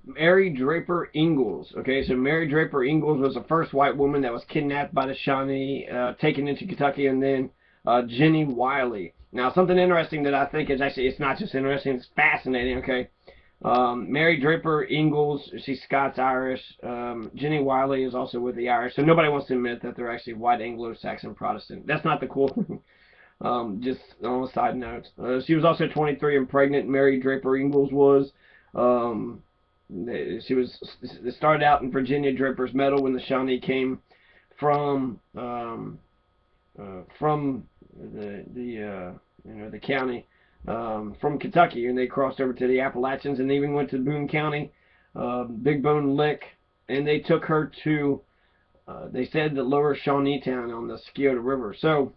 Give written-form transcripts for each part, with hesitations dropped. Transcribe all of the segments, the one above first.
Mary Draper Ingles. Okay, so Mary Draper Ingles was the first white woman that was kidnapped by the Shawnee, taken into Kentucky, and then Jenny Wiley. Now, something interesting that I think is actually, it's not just interesting, it's fascinating, okay? Mary Draper Ingles, she's Scots-Irish. Jenny Wiley is also with the Irish. So nobody wants to admit that they're actually white Anglo-Saxon Protestant. That's not the cool thing. Just on a side note. She was also 23 and pregnant. Mary Draper Ingles was. Um, she was. It started out in Virginia Draper's Meadow when the Shawnee came from from the county from Kentucky, and they crossed over to the Appalachians, and they even went to Boone County, Big Bone Lick, and they took her to. They said the Lower Shawnee Town on the Scioto River. So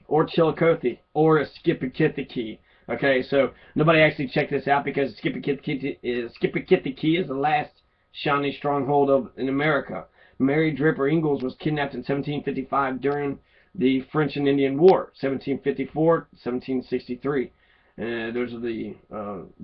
or Chillicothe, or a Skippakittiki. Okay, so nobody actually checked this out because Skippakittiki is the last Shawnee stronghold in America. Mary Draper Ingles was kidnapped in 1755 during the French and Indian War, 1754, 1763. Those are the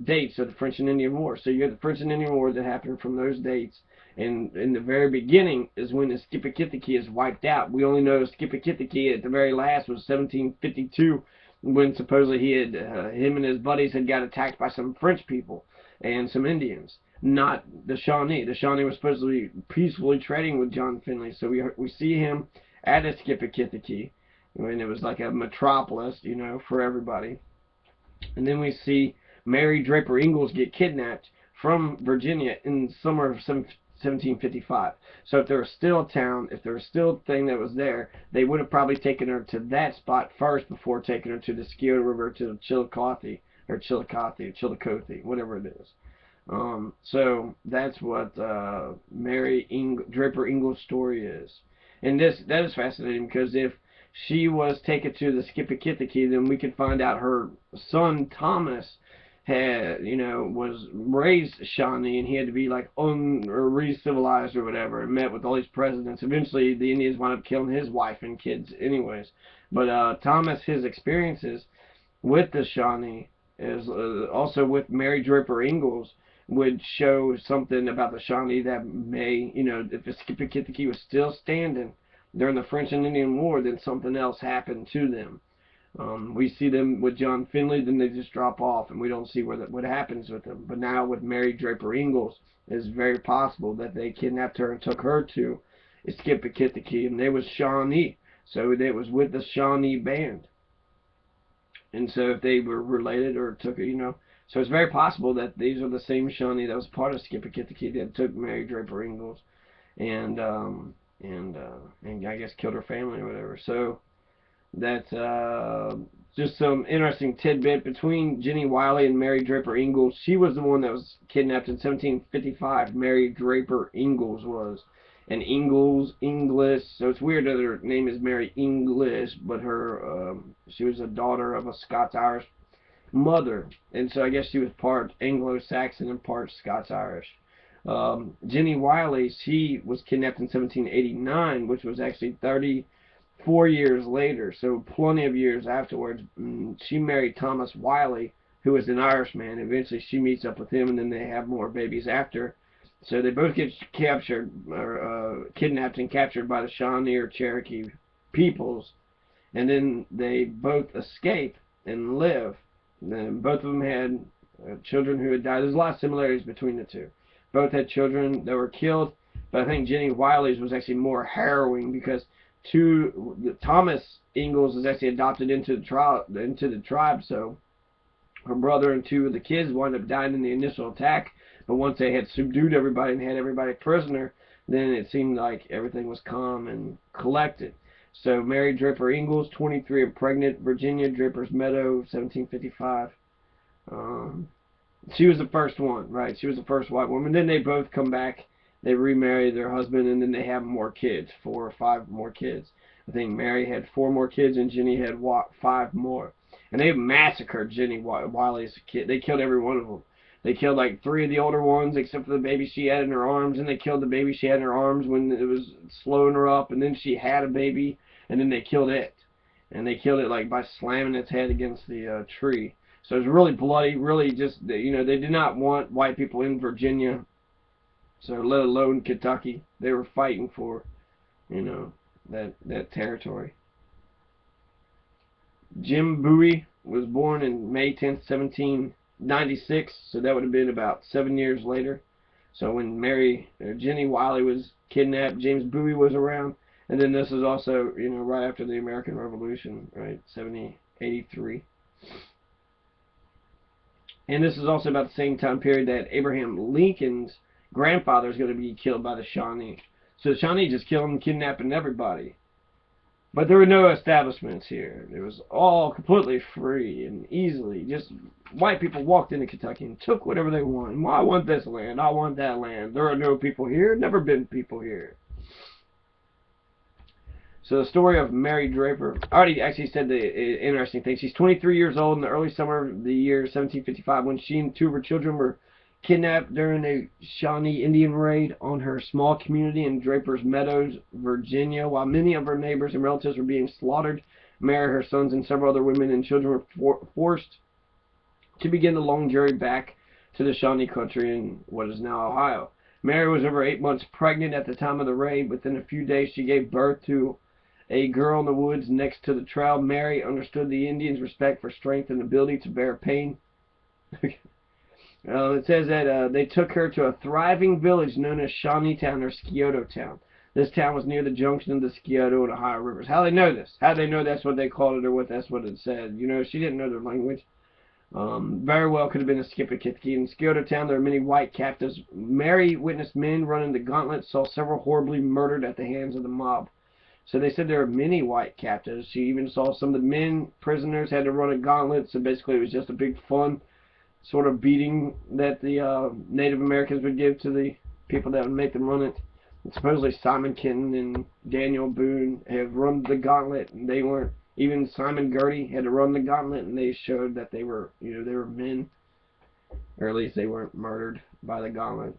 dates of the French and Indian War. So you have the French and Indian War that happened from those dates. And in the very beginning is when the Skippakittiki is wiped out. We only know Skippakittiki at the very last was 1752, when supposedly him and his buddies had got attacked by some French people and some Indians, not the Shawnee. The Shawnee was supposed to be peacefully trading with John Finley. So we see him at a Skippakittiki, and it was like a metropolis, for everybody. And then we see Mary Draper Ingles get kidnapped from Virginia in summer of 1755. So if there was still a town, if there was still a thing that was there, they would have probably taken her to that spot first before taking her to the Scioto River, to Chillicothe, whatever it is. So that's what Draper Ingles' story is. And that is fascinating, because if she was taken to the Skippakittiki, then we could find out her son Thomas was raised Shawnee, and he had to be like or re-civilized or whatever, and met with all these presidents. Eventually, the Indians wound up killing his wife and kids, anyways. But Thomas, his experiences with the Shawnee, is also with Mary Draper Ingles, would show something about the Shawnee that may, if the Skippakittiki was still standing during the French and Indian War, then something else happened to them. We see them with John Finley, then they just drop off, and we don't see what happens with them. But now with Mary Draper Ingles, it's very possible that they kidnapped her and took her to Skippakittiki, and they was Shawnee, so it was with the Shawnee band. And so if they were related or took it, so it's very possible that these are the same Shawnee that was part of Skippakittiki that took Mary Draper Ingles, and I guess killed her family or whatever. So that's just some interesting tidbit between Jenny Wiley and Mary Draper Ingles. She was the one that was kidnapped in 1755. Mary Draper Ingles was. And Ingles, English, so it's weird that her name is Mary English, but she was a daughter of a Scots-Irish mother. And so I guess she was part Anglo-Saxon and part Scots-Irish. Jenny Wiley, she was kidnapped in 1789, which was actually 34 years later, so plenty of years afterwards. She married Thomas Wiley, who was an Irishman. Eventually she meets up with him, and then they have more babies after. So they both get captured, or kidnapped and captured by the Shawnee or Cherokee peoples, and then they both escape and live. And both of them had children who had died. There's a lot of similarities between the two. Both had children that were killed, but I think Jenny Wiley's was actually more harrowing, because Thomas Ingles was actually adopted into the tribe, so her brother and two of the kids wound up dying in the initial attack. But once they had subdued everybody and had everybody prisoner, then it seemed like everything was calm and collected. So Mary Draper Ingles, 23 and pregnant, Virginia Draper's Meadow, 1755. She was the first one, right? She was the first white woman. Then they both come back. They remarry their husband, and then they have more kids, 4 or 5 more kids. I think Mary had 4 more kids, and Jenny had 5 more. And they massacred Jenny Wiley's kid. They killed every one of them. They killed like 3 of the older ones, except for the baby she had in her arms, and they killed the baby she had in her arms when it was slowing her up, and then she had a baby, and then they killed it. And they killed it like by slamming its head against the tree. So it was really bloody, really just, you know, they did not want white people in Virginia, so let alone Kentucky. They were fighting for, you know, that territory. Jim Bowie was born in May 10th, 1796, so that would have been about 7 years later. So when Jenny Wiley was kidnapped, James Bowie was around, and then this is also, you know, right after the American Revolution, right, 1783. And this is also about the same time period that Abraham Lincoln's grandfather is going to be killed by the Shawnee. So the Shawnee just killing, kidnapping everybody. But there were no establishments here. It was all completely free and easily. Just white people walked into Kentucky and took whatever they wanted. Well, I want this land. I want that land. There are no people here. Never been people here. So the story of Mary Draper. I already actually said the interesting thing. She's 23 years old in the early summer of the year 1755 when she and two of her children were kidnapped during a Shawnee Indian raid on her small community in Draper's Meadows, Virginia. While many of her neighbors and relatives were being slaughtered, Mary, her sons, and several other women and children were forced to begin the long journey back to the Shawnee country in what is now Ohio. Mary was over 8 months pregnant at the time of the raid. Within a few days, she gave birth to a girl in the woods next to the trail. Mary understood the Indians' respect for strength and ability to bear pain. It says that they took her to a thriving village known as Shawneetown or Scioto Town. This town was near the junction of the Scioto and Ohio rivers. How do they know this? How do they know that's what they called it or that's what it said? You know, she didn't know their language. Very well could have been a Skippy-Kitty. In Scioto Town, there were many white captives. Mary witnessed men running the gauntlet, saw several horribly murdered at the hands of the mob. So they said there were many white captives. She even saw some of the men, prisoners, had to run a gauntlet. So basically it was just a big fun sort of beating that the Native Americans would give to the people that would make them run it. And supposedly Simon Kenton and Daniel Boone have run the gauntlet, and they weren't. Even Simon Girty had to run the gauntlet, and they showed that they were, you know, they were men, or at least they weren't murdered by the gauntlet.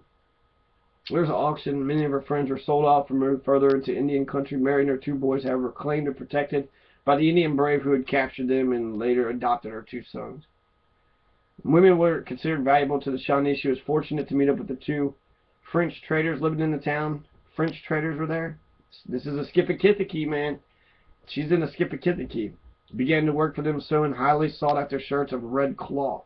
There was an auction. Many of her friends were sold off and moved further into Indian country. Mary and her two boys, however, claimed and protected by the Indian brave who had captured them and later adopted her two sons. Women were considered valuable to the Shawnee. She was fortunate to meet up with the two French traders living in the town. French traders were there. This is a Skippy-Kitty, man. She's in a Skippy-Kitty. Began to work for them sewing highly sought after shirts of red cloth.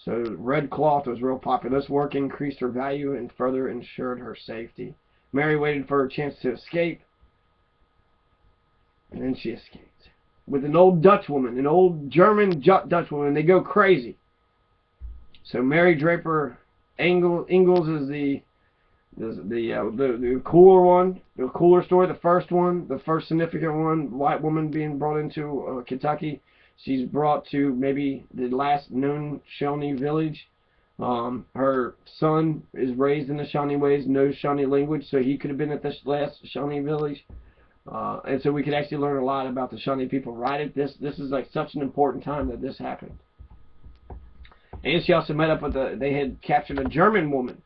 So red cloth was real popular. This work increased her value and further ensured her safety. Mary waited for her chance to escape, and then she escaped with an old Dutch woman, an old German Dutch woman. They go crazy. So Mary Draper Ingles is the cooler one, the cooler story, the first significant one, white woman being brought into Kentucky. She's brought to maybe the last known Shawnee village. Her son is raised in the Shawnee ways, knows Shawnee language, so he could have been at this last Shawnee village. And so we could actually learn a lot about the Shawnee people right at this. This is like such an important time that this happened. And she also met up with they had captured a German woman.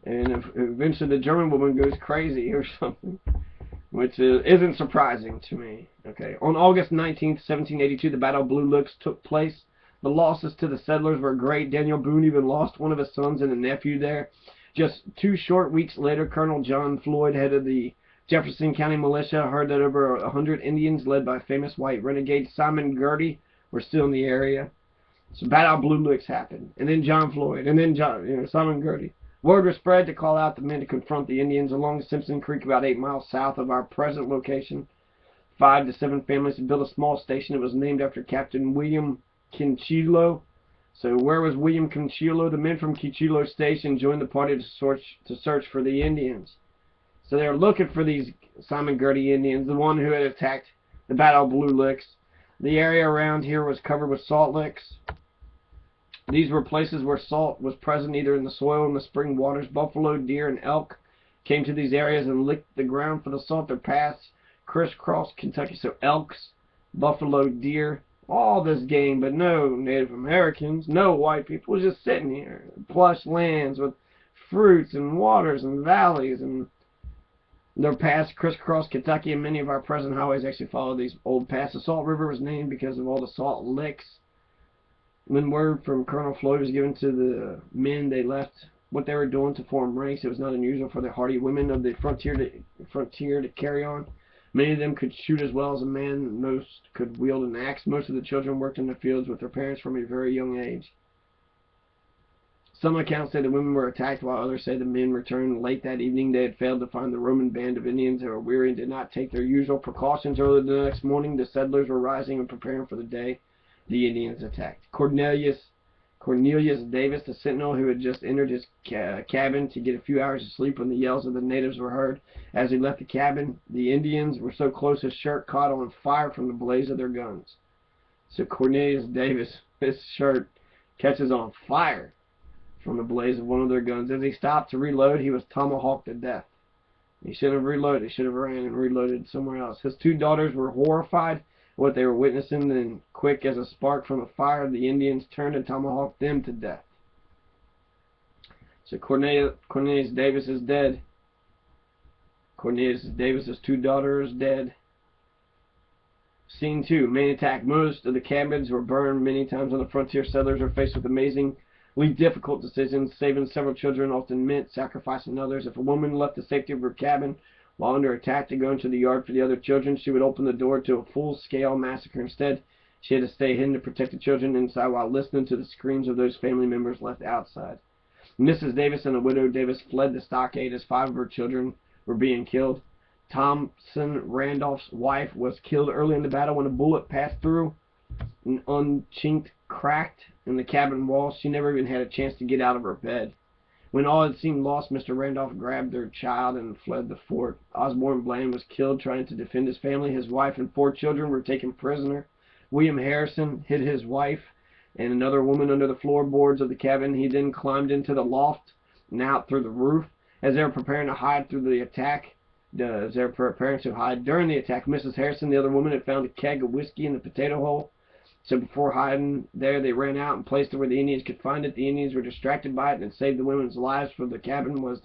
And eventually the German woman goes crazy or something, which isn't surprising to me. Okay. On August 19th, 1782, the Battle of Blue Licks took place. The losses to the settlers were great. Daniel Boone even lost one of his sons and a nephew there. Just 2 short weeks later, Colonel John Floyd, head of the Jefferson County Militia, heard that over 100 Indians led by famous white renegade Simon Girty were still in the area. So Battle of Blue Licks happened. And then John Floyd. And then Simon Girty. Word was spread to call out the men to confront the Indians along Simpson Creek, about 8 miles south of our present location. 5 to 7 families had built a small station. It was named after Captain William Kinchilo. So where was William Kinchilo? The men from Kinchilo Station joined the party to search for the Indians. So they were looking for these Simon Girty Indians, the one who had attacked the Battle of Blue Licks. The area around here was covered with salt licks. These were places where salt was present either in the soil or in the spring waters. Buffalo, deer, and elk came to these areas and licked the ground for the salt. Their paths crisscrossed Kentucky. So elks, buffalo, deer, all this game, but no Native Americans, no white people. It was just sitting here. Plush lands with fruits and waters and valleys, and their paths crisscrossed Kentucky, and many of our present highways actually follow these old paths. The Salt River was named because of all the salt licks When word from Colonel Floyd was given to the men, they left what they were doing to form ranks. It was not unusual for the hardy women of the frontier to carry on. Many of them could shoot as well as a man. Most could wield an axe. Most of the children worked in the fields with their parents from a very young age. Some accounts say the women were attacked, while others say the men returned late that evening. They had failed to find the Roman band of Indians. They were weary and did not take their usual precautions. Early the next morning, the settlers were rising and preparing for the day. The Indians attacked. Cornelius Davis, the sentinel who had just entered his cabin to get a few hours of sleep when the yells of the natives were heard. As he left the cabin, the Indians were so close his shirt caught on fire from the blaze of their guns. So Cornelius Davis, his shirt catches on fire from the blaze of one of their guns. As he stopped to reload, he was tomahawked to death. He should have reloaded. He should have ran and reloaded somewhere else. His two daughters were horrified at what they were witnessing. Then, quick as a spark from a fire, the Indians turned and tomahawked them to death. So Cornelius Davis is dead. Cornelius Davis's two daughters dead. Scene 2. Main attack. Most of the cabins were burned. Many times on the frontier, settlers were faced with amazingly difficult decisions. Saving several children often meant sacrificing others. If a woman left the safety of her cabin while under attack to go into the yard for the other children, she would open the door to a full-scale massacre. Instead, she had to stay hidden to protect the children inside while listening to the screams of those family members left outside. Mrs. Davis and the widow Davis fled the stockade as 5 of her children were being killed. Thompson Randolph's wife was killed early in the battle when a bullet passed through an unchinked cracked in the cabin wall. She never even had a chance to get out of her bed. When all had seemed lost, Mr. Randolph grabbed their child and fled the fort. Osborne Bland was killed trying to defend his family. His wife and 4 children were taken prisoner. William Harrison hid his wife and another woman under the floorboards of the cabin. He then climbed into the loft and out through the roof. As they were preparing to hide during the attack, Mrs. Harrison, the other woman, had found a keg of whiskey in the potato hole. So before hiding there, they ran out and placed it where the Indians could find it. The Indians were distracted by it and saved the women's lives, for the cabin was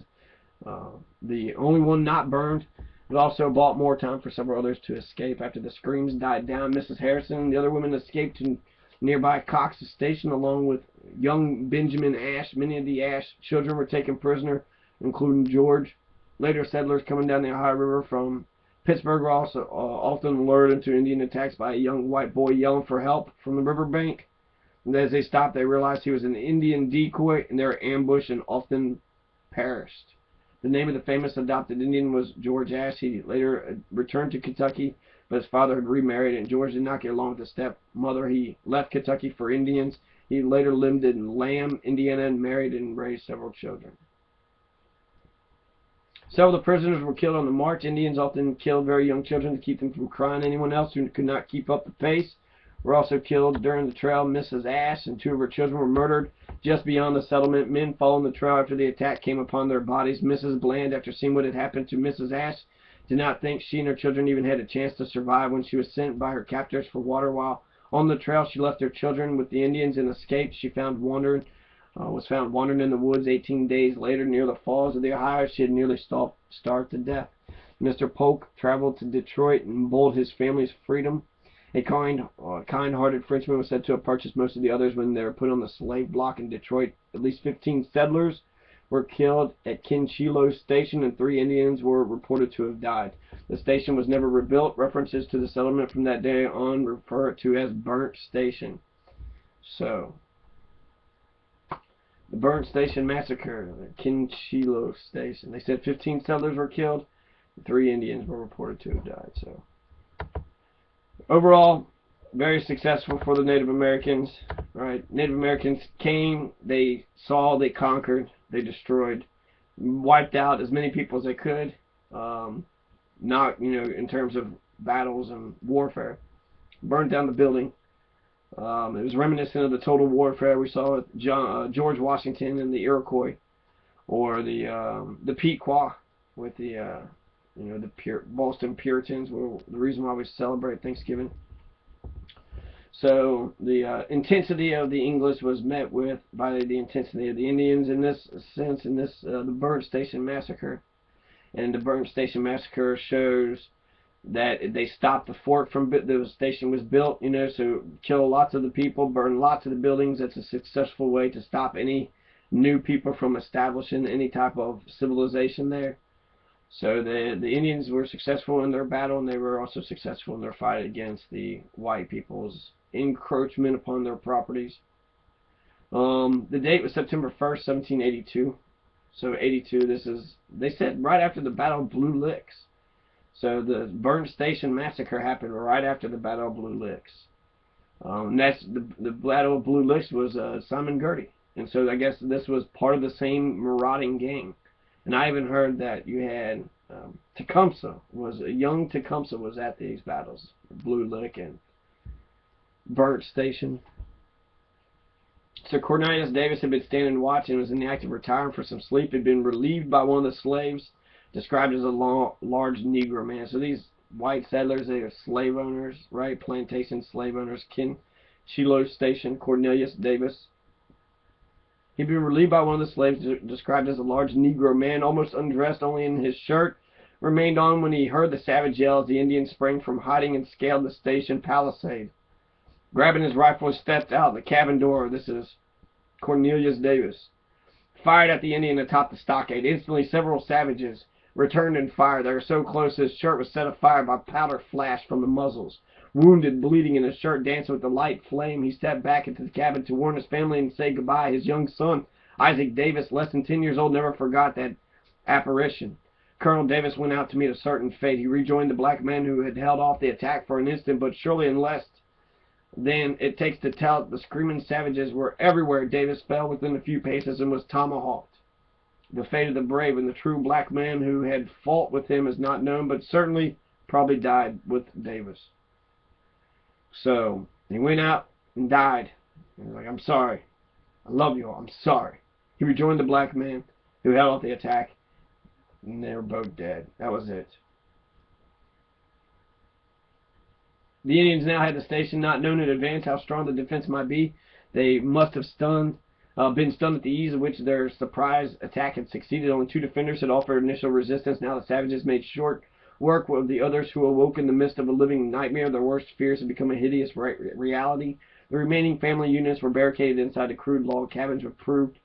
the only one not burned. It also bought more time for several others to escape. After the screams died down, Mrs. Harrison and the other women escaped to nearby Cox's Station along with young Benjamin Ash. Many of the Ash children were taken prisoner, including George. Later, settlers coming down the Ohio River from Pittsburgh were also often lured into Indian attacks by a young white boy yelling for help from the riverbank. And as they stopped, they realized he was an Indian decoy, and they were ambushed and often perished. The name of the famous adopted Indian was George Ash. He later returned to Kentucky, but his father had remarried, and George did not get along with his stepmother. He left Kentucky for Indians. He later lived in Lamb, Indiana, and married and raised several children. Several of the prisoners were killed on the march. Indians often killed very young children to keep them from crying. Anyone else who could not keep up the pace were also killed during the trail. Mrs. Ash and 2 of her children were murdered just beyond the settlement. Men following the trail after the attack came upon their bodies. Mrs. Bland, after seeing what had happened to Mrs. Ash, did not think she and her children even had a chance to survive. When she was sent by her captors for water while on the trail, she left her children with the Indians and escaped. She was found wandering in the woods 18 days later near the falls of the Ohio. She had nearly starved to death. Mr. Polk traveled to Detroit and bowled his family's freedom. A kind-hearted Frenchman was said to have purchased most of the others when they were put on the slave block in Detroit. At least 15 settlers were killed at Kinchilo Station, and 3 Indians were reported to have died. The station was never rebuilt. References to the settlement from that day on refer to as Burnt Station. So, the Burnt Station Massacre, the Kinchilo Station. They said 15 settlers were killed, and 3 Indians were reported to have died. So, overall, very successful for the Native Americans. Right? Native Americans came, they saw, they conquered, they destroyed, wiped out as many people as they could. Not, in terms of battles and warfare. Burned down the building. It was reminiscent of the total warfare we saw with George Washington and the Iroquois, or the Pequot with the Boston Puritans. Were the reason why we celebrate Thanksgiving. So the intensity of the English was met with by the intensity of the Indians in this sense, the Burnt Station Massacre. And the Burnt Station Massacre shows that they stopped the fort from the station was built, you know, so kill lots of the people, burn lots of the buildings. That's a successful way to stop any new people from establishing any type of civilization there. So the Indians were successful in their battle, and they were also successful in their fight against the white people's encroachment upon their properties. The date was September 1st, 1782. So 82, this is, they said, right after the Battle of Blue Licks. So the Burn Station Massacre happened right after the Battle of Blue Licks. And that's the Battle of Blue Licks was Simon Girty. And so I guess this was part of the same marauding gang. And I even heard that you had Tecumseh, young Tecumseh was at these battles, Blue Lick and Burnt Station. So Cornelius Davis had been standing watch and was in the act of retiring for some sleep. Had been relieved by one of the slaves, described as a large Negro man. So these white settlers, they are slave owners, right? Plantation slave owners. Ken Shiloh Station, Cornelius Davis. He'd been relieved by one of the slaves, described as a large Negro man, almost undressed, only in his shirt. Remained on when he heard the savage yells. The Indian sprang from hiding and scaled the station palisade. Grabbing his rifle, he stepped out the cabin door. This is Cornelius Davis. Fired at the Indian atop the stockade. Instantly, several savages returned and fired. They were so close his shirt was set afire by powder flash from the muzzles. Wounded, bleeding, and his shirt dancing with the light flame, he stepped back into the cabin to warn his family and say goodbye. His young son, Isaac Davis, less than 10 years old, never forgot that apparition. Colonel Davis went out to meet a certain fate. He rejoined the black men who had held off the attack for an instant, but surely in less than it takes to tell, the screaming savages were everywhere. Davis fell within a few paces and was tomahawked. The fate of the brave and the true black man who had fought with him is not known, but certainly probably died with Davis. So he went out and died. He was like, I'm sorry. I love you all. I'm sorry. He rejoined the black man who held off the attack, and they were both dead. That was it. The Indians now had the station, not known in advance how strong the defense might be. They must have been stunned at the ease of which their surprise attack had succeeded. Only 2 defenders had offered initial resistance. Now the savages made short work of the others, who awoke in the midst of a living nightmare. Their worst fears had become a hideous reality. The remaining family units were barricaded inside the crude log cabins, which proved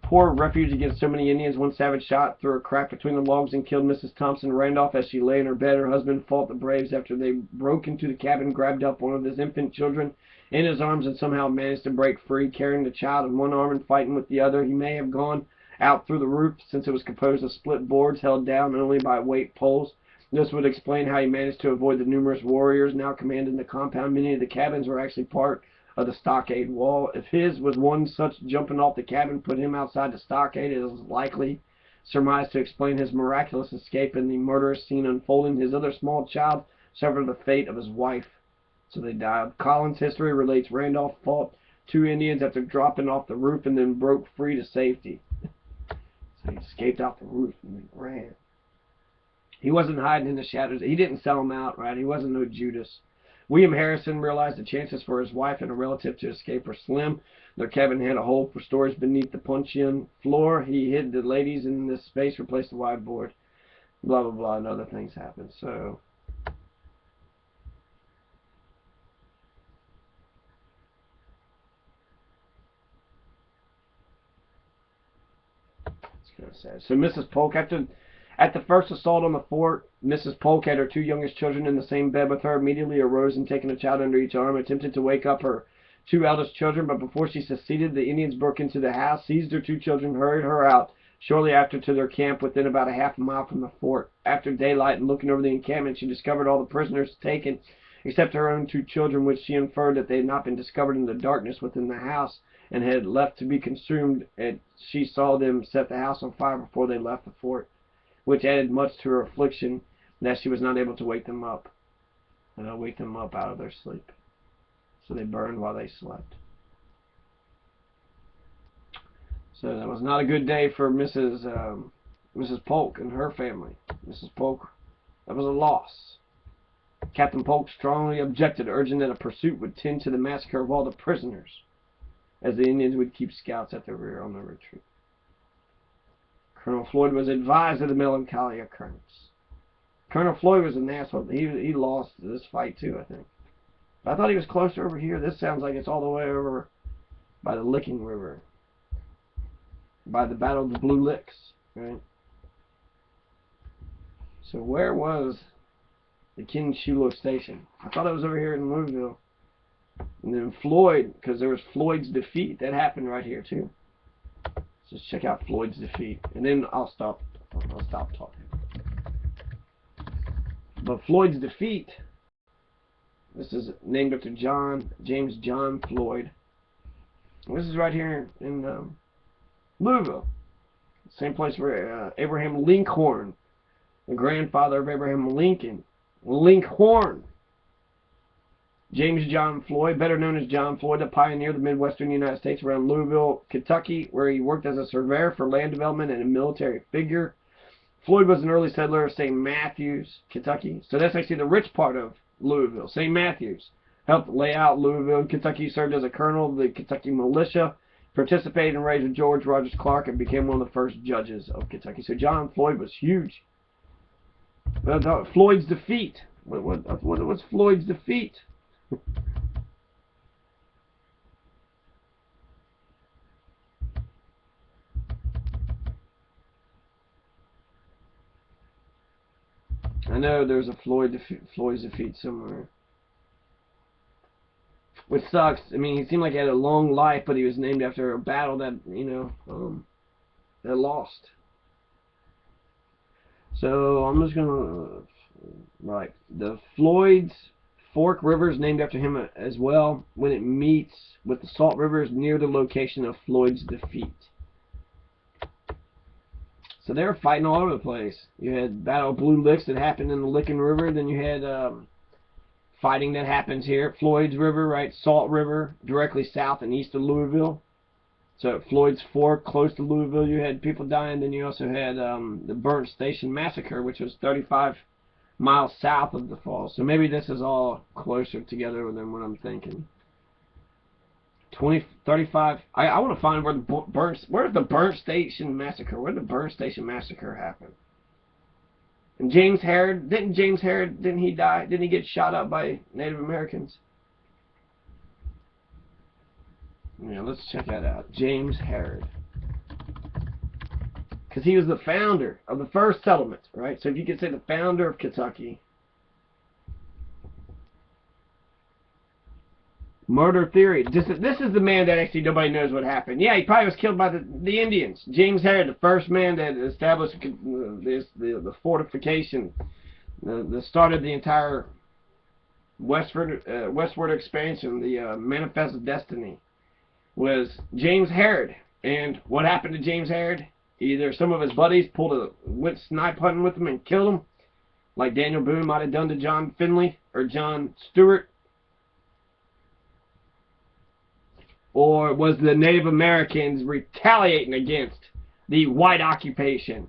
poor refuge against so many Indians. One savage shot through a crack between the logs and killed Mrs. Thompson Randolph as she lay in her bed. Her husband fought the braves after they broke into the cabin, grabbed up one of his infant children in his arms, and somehow managed to break free, carrying the child in one arm and fighting with the other. He may have gone out through the roof, since it was composed of split boards held down only by weight poles. This would explain how he managed to avoid the numerous warriors now commanding the compound. Many of the cabins were actually part of the stockade wall. If his was one such jumping off the cabin put him outside the stockade, it is likely surmised to explain his miraculous escape and the murderous scene unfolding. His other small child suffered the fate of his wife, so they died. Collins' history relates Randolph fought 2 Indians after dropping off the roof and then broke free to safety. So he escaped off the roof and then ran. He wasn't hiding in the shadows. He didn't sell them out, right? He wasn't no Judas. William Harrison realized the chances for his wife and a relative to escape were slim. Their cabin had a hole for storage beneath the puncheon floor. He hid the ladies in this space, replaced the wide board, blah, blah, blah, and other things happened. So it's kind of sad. So Mrs. Polk, at the first assault on the fort, Mrs. Polk had her 2 youngest children in the same bed with her. Immediately arose and, taking a child under each arm, attempted to wake up her 2 eldest children, but before she succeeded, the Indians broke into the house, seized her 2 children, hurried her out shortly after to their camp within about a half a mile from the fort. After daylight and looking over the encampment, she discovered all the prisoners taken, except her own 2 children, which she inferred that they had not been discovered in the darkness within the house and had left to be consumed. And she saw them set the house on fire before they left the fort, which added much to her affliction that she was not able to wake them up out of their sleep. So they burned while they slept. So that was not a good day for Mrs. Polk and her family. Mrs. Polk, that was a loss. Captain Polk strongly objected, urging that a pursuit would tend to the massacre of all the prisoners, as the Indians would keep scouts at the rear on the retreat. Colonel Floyd was advised of the melancholy occurrence. Colonel Floyd was an asshole. He lost this fight too, I think. But I thought he was closer over here. This sounds like it's all the way over by the Licking River, by the Battle of the Blue Licks, right? So where was the King Shiloh Station? I thought it was over here in Louisville. And then Floyd, because there was Floyd's defeat, that happened right here too. Just check out Floyd's defeat, and then I'll stop talking. But Floyd's defeat, this is named after James John Floyd. This is right here in Louisville, same place where Abraham Lincoln, the grandfather of Abraham Lincoln, James John Floyd, better known as John Floyd, a pioneer of the Midwestern United States around Louisville, Kentucky, where he worked as a surveyor for land development and a military figure. Floyd was an early settler of St. Matthews, Kentucky. So that's actually the rich part of Louisville. St. Matthews helped lay out Louisville in Kentucky. He served as a colonel of the Kentucky militia, participated in the raid of George Rogers Clark, and became one of the first judges of Kentucky. So John Floyd was huge. Floyd's defeat. What's Floyd's defeat? I know there's a Floyd's defeat somewhere. Which sucks. I mean, he seemed like he had a long life, but he was named after a battle that, that lost. So I'm just gonna right. The Floyd's Fork River is named after him as well, when it meets with the Salt Rivers near the location of Floyd's defeat. So they were fighting all over the place. You had Battle of Blue Licks that happened in the Licking River. Then you had fighting that happens here at Floyd's River, right? Salt River, directly south and east of Louisville. So at Floyd's Fork, close to Louisville, you had people dying. Then you also had the Burnt Station Massacre, which was 35 miles south of the falls. So maybe this is all closer together than what I'm thinking. 35. I want to find where where's the Burnt Station Massacre? Where did the Burnt Station Massacre happen? And James Harrod, didn't he die? Didn't he get shot up by Native Americans? Yeah, let's check that out. James Harrod. Because he was the founder of the first settlement, right? So if you could say the founder of Kentucky. Murder theory. This is the man that actually nobody knows what happened. Yeah, he probably was killed by the Indians. James Harrod, the first man that established the fortification, that started the entire westward expansion, the Manifest Destiny, was James Harrod. And what happened to James Harrod? Either some of his buddies went snipe hunting with him and killed him, like Daniel Boone might have done to John Finley or John Stewart. Or was the Native Americans retaliating against the white occupation,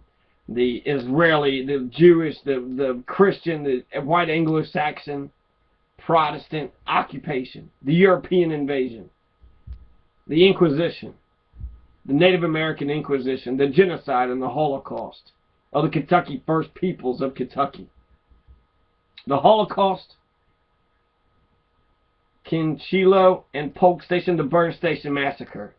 the Israeli, the Jewish, the Christian, the white Anglo-Saxon, Protestant occupation, the European invasion, the Inquisition, the Native American Inquisition, the genocide and the Holocaust of the Kentucky First Peoples of Kentucky. The Holocaust, King Shiloh, and Polk Station, the Burnt Station Massacre.